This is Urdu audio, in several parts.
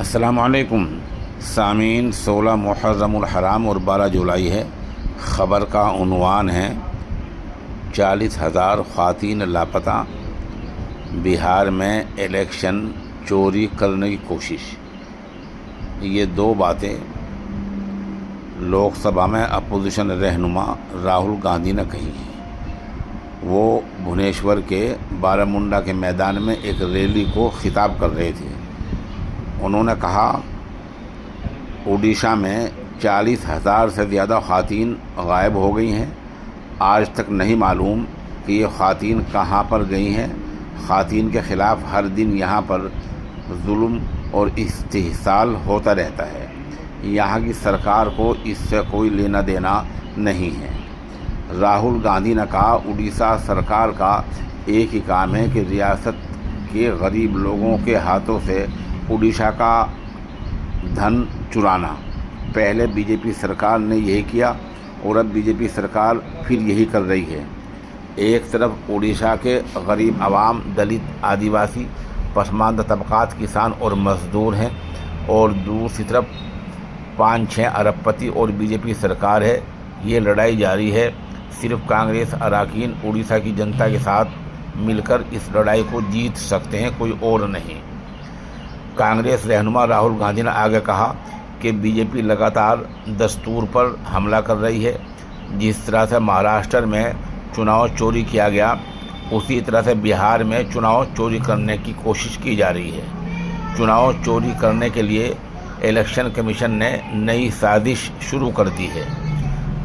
السلام علیکم سامعین، 16 محرم الحرام اور 12 جولائی ہے۔ خبر کا عنوان ہے 40,000 خواتین لاپتہ، بہار میں الیکشن چوری کرنے کی کوشش۔ یہ دو باتیں لوک سبھا میں اپوزیشن رہنما راہل گاندھی نے کہی ہیں۔ وہ بھونیشور کے بارامولہ کے میدان میں ایک ریلی کو خطاب کر رہے تھے۔ انہوں نے کہا اڈیشہ میں 40,000 سے زیادہ خواتین غائب ہو گئی ہیں۔ آج تک نہیں معلوم کہ یہ خواتین کہاں پر گئی ہیں۔ خواتین کے خلاف ہر دن یہاں پر ظلم اور استحصال ہوتا رہتا ہے۔ یہاں کی سرکار کو اس سے کوئی لینا دینا نہیں ہے۔ راہل گاندھی نے کہا اڈیشہ سرکار کا ایک ہی کام ہے کہ ریاست کے غریب لوگوں کے ہاتھوں سے اڈیشہ کا دھن چرانا۔ پہلے بی جے پی سرکار نے یہی کیا اور اب بی جے پی سرکار پھر یہی کر رہی ہے۔ ایک طرف اڈیشہ کے غریب عوام، دلت، آدیواسی، پسماندہ طبقات، کسان اور مزدور ہیں، اور دوسری طرف 5-6 ارب پتی اور بی جے پی سرکار ہے۔ یہ لڑائی جاری ہے۔ صرف کانگریس اراکین اڈیشہ کی جنتا کے ساتھ مل کر اس لڑائی کو جیت سکتے ہیں، کوئی اور نہیں۔ کانگریس رہنما راہل گاندھی نے آگے کہا کہ بی جے پی لگاتار دستور پر حملہ کر رہی ہے۔ جس طرح سے مہاراشٹر میں چناؤ چوری کیا گیا، اسی طرح سے بہار میں چناؤ چوری کرنے کی کوشش کی جا رہی ہے۔ چناؤ چوری کرنے کے لیے الیکشن کمیشن نے نئی سازش شروع کر دی ہے۔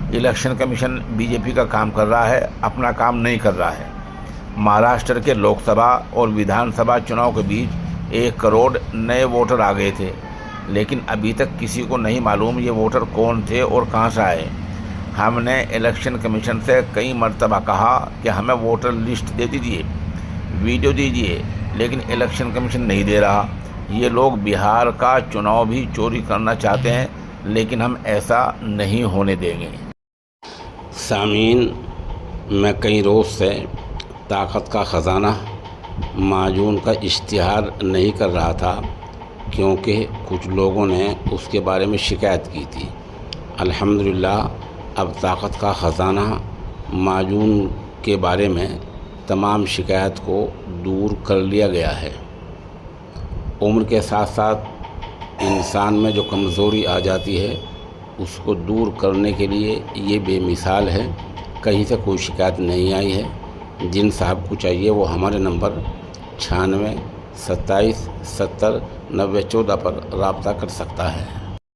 الیکشن کمیشن بی جے پی کا کام کر رہا ہے، اپنا کام نہیں کر رہا ہے۔ مہاراشٹر کے لوک سبھا اور ودھان سبھا چناؤ کے بیچ 1 کروڑ نئے ووٹر آ گئے تھے، لیکن ابھی تک کسی کو نہیں معلوم یہ ووٹر کون تھے اور کہاں سے آئے۔ ہم نے الیکشن کمیشن سے کئی مرتبہ کہا کہ ہمیں ووٹر لسٹ دے دیجیے، ویڈیو دیجیے، لیکن الیکشن کمیشن نہیں دے رہا۔ یہ لوگ بہار کا چناؤ بھی چوری کرنا چاہتے ہیں، لیکن ہم ایسا نہیں ہونے دیں گے۔ سامعین، میں کئی روز سے طاقت کا خزانہ معجون کا اشتہار نہیں کر رہا تھا، کیونکہ کچھ لوگوں نے اس کے بارے میں شکایت کی تھی۔ الحمدللہ اب طاقت کا خزانہ معجون کے بارے میں تمام شکایت کو دور کر لیا گیا ہے۔ عمر کے ساتھ ساتھ انسان میں جو کمزوری آ جاتی ہے، اس کو دور کرنے کے لیے یہ بے مثال ہے۔ کہیں سے کوئی شکایت نہیں آئی ہے۔ جن صاحب کو چاہیے وہ ہمارے نمبر 96 27 70 90 14 پر رابطہ کر سکتا ہے۔